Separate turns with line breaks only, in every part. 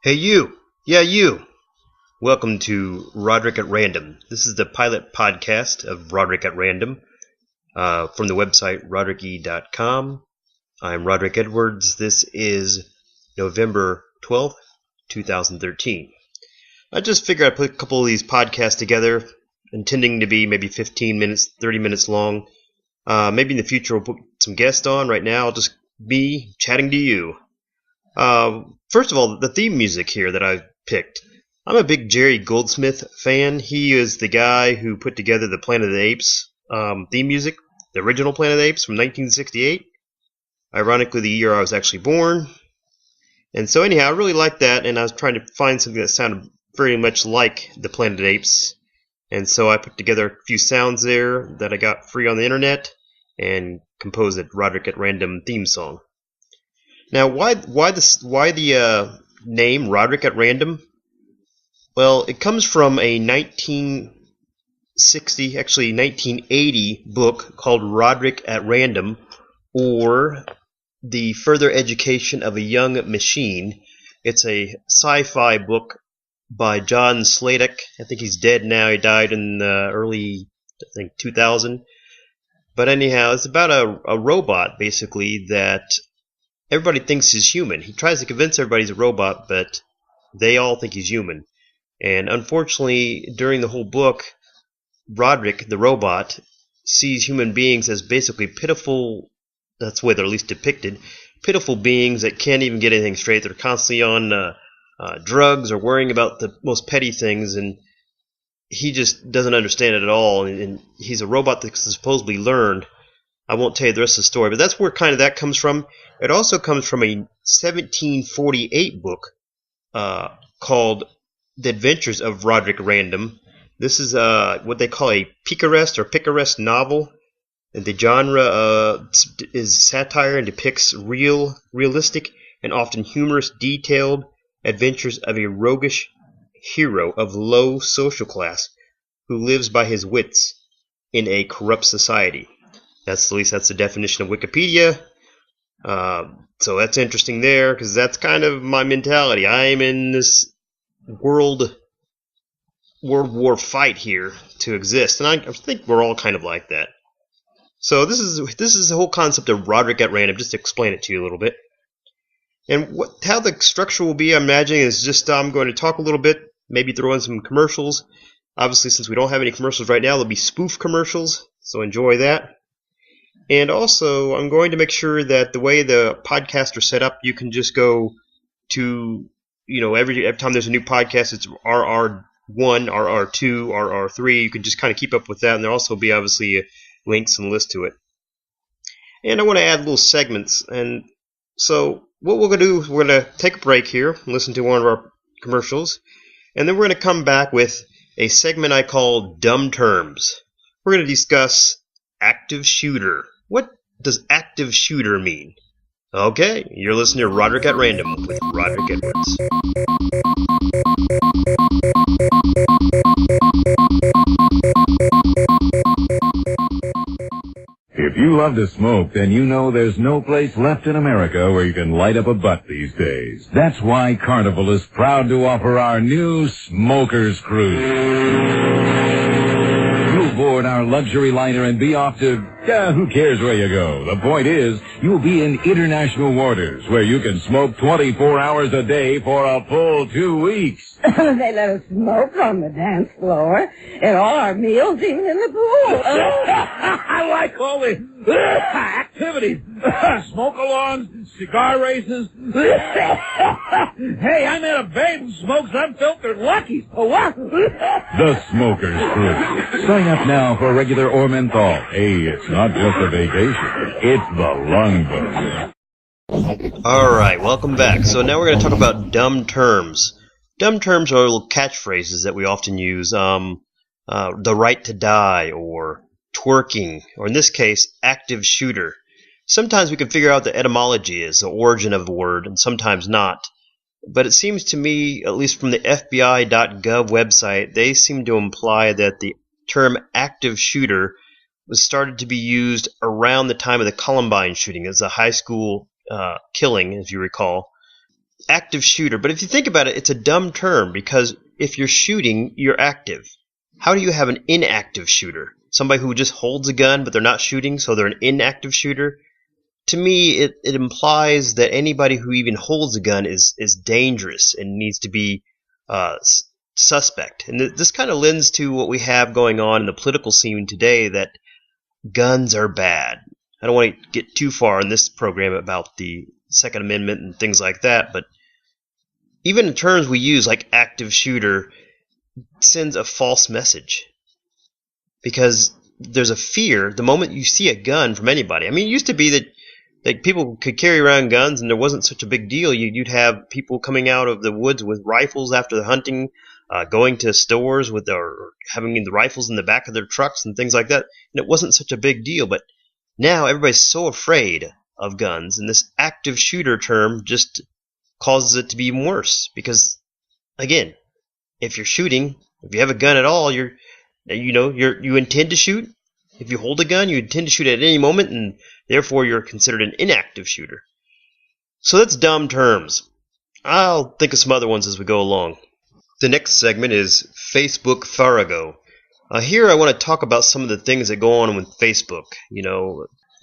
Hey you! Yeah, you! Welcome to Roderick at Random. This is the pilot podcast of Roderick at Random from the website roderick.com. I'm Roderick Edwards. This is November 12th, 2013. I just figured I'd put a couple of these podcasts together, intending to be maybe 15 minutes, 30 minutes long. Maybe in the future we'll put some guests on. Right now I'll just be chatting to you. First of all, the theme music here that I picked. I'm a big Jerry Goldsmith fan. He is the guy who put together the Planet of the Apes theme music, the original Planet of the Apes from 1968. Ironically, the year I was actually born. And so anyhow, I really liked that, and I was trying to find something that sounded very much like the Planet of the Apes. And so I put together a few sounds there that I got free on the internet and composed a Roderick at Random theme song. Now, why the name Roderick at Random? Well, it comes from a 1980 book called Roderick at Random, or The Further Education of a Young Machine. It's a sci-fi book by John Sladek. I think he's dead now. He died in the early, 2000. But anyhow, it's about a robot, basically, that everybody thinks is human. He tries to convince everybody he's a robot, but they all think he's human. And unfortunately, during the whole book, Roderick, the robot, sees human beings as basically pitiful, that's the way they're at least depicted, pitiful beings that can't even get anything straight. They're constantly on drugs or worrying about the most petty things, and he just doesn't understand it at all. And he's a robot that supposedly learned. I won't tell you the rest of the story, but that's where kind of that comes from. It also comes from a 1748 book called The Adventures of Roderick Random. This is what they call a picaresque novel. And the genre is satire and depicts realistic, and often humorous, detailed adventures of a roguish hero of low social class who lives by his wits in a corrupt society. At least that's the definition of Wikipedia. So that's interesting there, because that's kind of my mentality. I am in this World War fight here to exist, and I think we're all kind of like that. So this is the whole concept of Roderick at Random, just to explain it to you a little bit. And how the structure will be, I'm imagining, is just I'm going to talk a little bit, maybe throw in some commercials. Obviously, since we don't have any commercials right now, there'll be spoof commercials, so enjoy that. And also, I'm going to make sure that the way the podcasts are set up, you can just go to, every time there's a new podcast, it's RR1, RR2, RR3. You can just kind of keep up with that, and there'll also be, obviously, links and lists to it. And I want to add little segments. And so what we're going to do is we're going to take a break here and listen to one of our commercials. And then we're going to come back with a segment I call Dumb Terms. We're going to discuss active shooter. What does active shooter mean? Okay, you're listening to Roderick at Random with Roderick Edwards.
If you love to smoke, then you know there's no place left in America where you can light up a butt these days. That's why Carnival is proud to offer our new Smokers Cruise. You'll board our luxury liner and be off to Who cares where you go? The point is, you'll be in international waters where you can smoke 24 hours a day for a full 2 weeks.
They let us smoke on the dance floor, at all our meals, even in the pool.
I like all the activities. Smoke-alongs, cigar races. Hey, I met a babe who smokes unfiltered Luckies. Oh, what?
The Smoker's Crew. Sign up now for regular or menthol. Hey, it's not just a vacation. It's the lung buster.
Alright, welcome back. So now we're going to talk about dumb terms. Dumb terms are little catchphrases that we often use. The right to die, or twerking, or in this case, active shooter. Sometimes we can figure out the etymology is the origin of the word, and sometimes not. But it seems to me, at least from the FBI.gov website, they seem to imply that the term active shooter was started to be used around the time of the Columbine shooting. It's a high school killing, as you recall. Active shooter. But if you think about it, it's a dumb term, because if you're shooting, you're active. How do you have an inactive shooter? Somebody who just holds a gun, but they're not shooting, so they're an inactive shooter? To me, it implies that anybody who even holds a gun is dangerous and needs to be suspect. And this kind of lends to what we have going on in the political scene today, that guns are bad. I don't want to get too far in this program about the Second Amendment and things like that, but even in terms we use, like active shooter, sends a false message. Because there's a fear the moment you see a gun from anybody. I mean, it used to be that people could carry around guns and there wasn't such a big deal. You'd have people coming out of the woods with rifles after the hunting, going to stores with or having the rifles in the back of their trucks and things like that, and it wasn't such a big deal. But now everybody's so afraid of guns, and this active shooter term just causes it to be even worse. Because, again, if you're shooting, if you have a gun at all, you intend to shoot. If you hold a gun, you intend to shoot at any moment, and therefore you're considered an inactive shooter. So that's dumb terms. I'll think of some other ones as we go along. The next segment is Facebook Farrago. Here I want to talk about some of the things that go on with Facebook.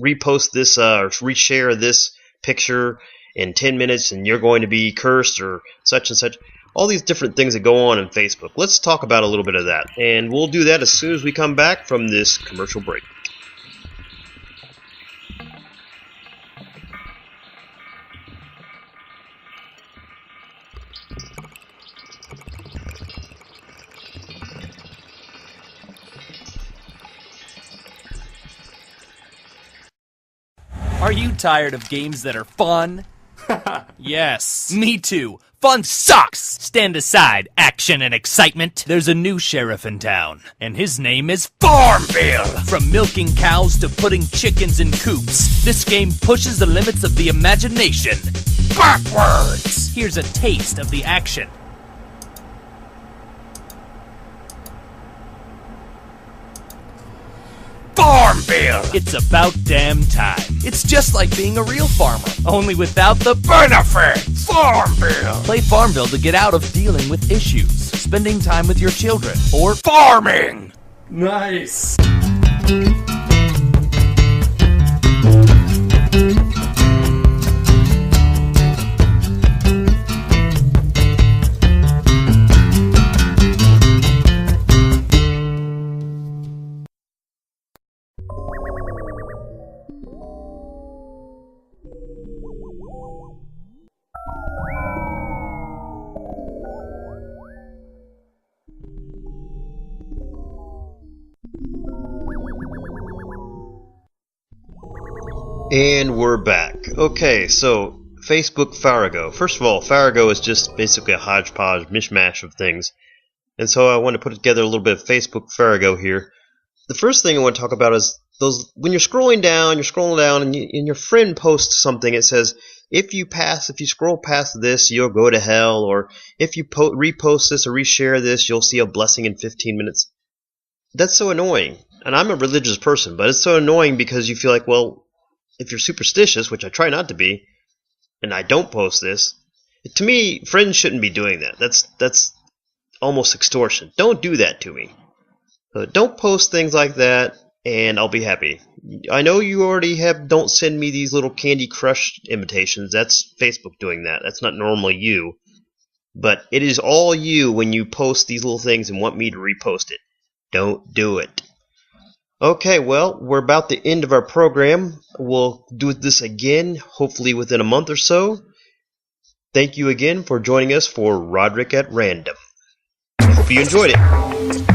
Repost this or reshare this picture in 10 minutes and you're going to be cursed, or such and such. All these different things that go on in Facebook. Let's talk about a little bit of that. And we'll do that as soon as we come back from this commercial break.
Are you tired of games that are fun? Yes, me too. Fun sucks! Stand aside, action and excitement. There's a new sheriff in town, and his name is Farmville! From milking cows to putting chickens in coops, this game pushes the limits of the imagination backwards! Here's a taste of the action. Farmville! It's about damn time. It's just like being a real farmer, only without the benefits. Farmville! Play Farmville to get out of dealing with issues, spending time with your children, or farming! Nice!
And we're back. Okay, so Facebook Farrago. First of all, Farrago is just basically a hodgepodge, mishmash of things. And so I want to put together a little bit of Facebook Farrago here. The first thing I want to talk about is those when you're scrolling down, and your friend posts something. It says, if you scroll past this, you'll go to hell, or if you repost this or reshare this, you'll see a blessing in 15 minutes. That's so annoying. And I'm a religious person, but it's so annoying because you feel like, well, if you're superstitious, which I try not to be, and I don't post this, to me, friends shouldn't be doing that. That's almost extortion. Don't do that to me. Don't post things like that. and I'll be happy. I know you already don't send me these little Candy Crush invitations. That's Facebook doing that. That's not normally you. But it is all you when you post these little things and want me to repost it. Don't do it. Okay, well, we're about the end of our program. We'll do this again, hopefully within a month or so. Thank you again for joining us for Roderick at Random. I hope you enjoyed it.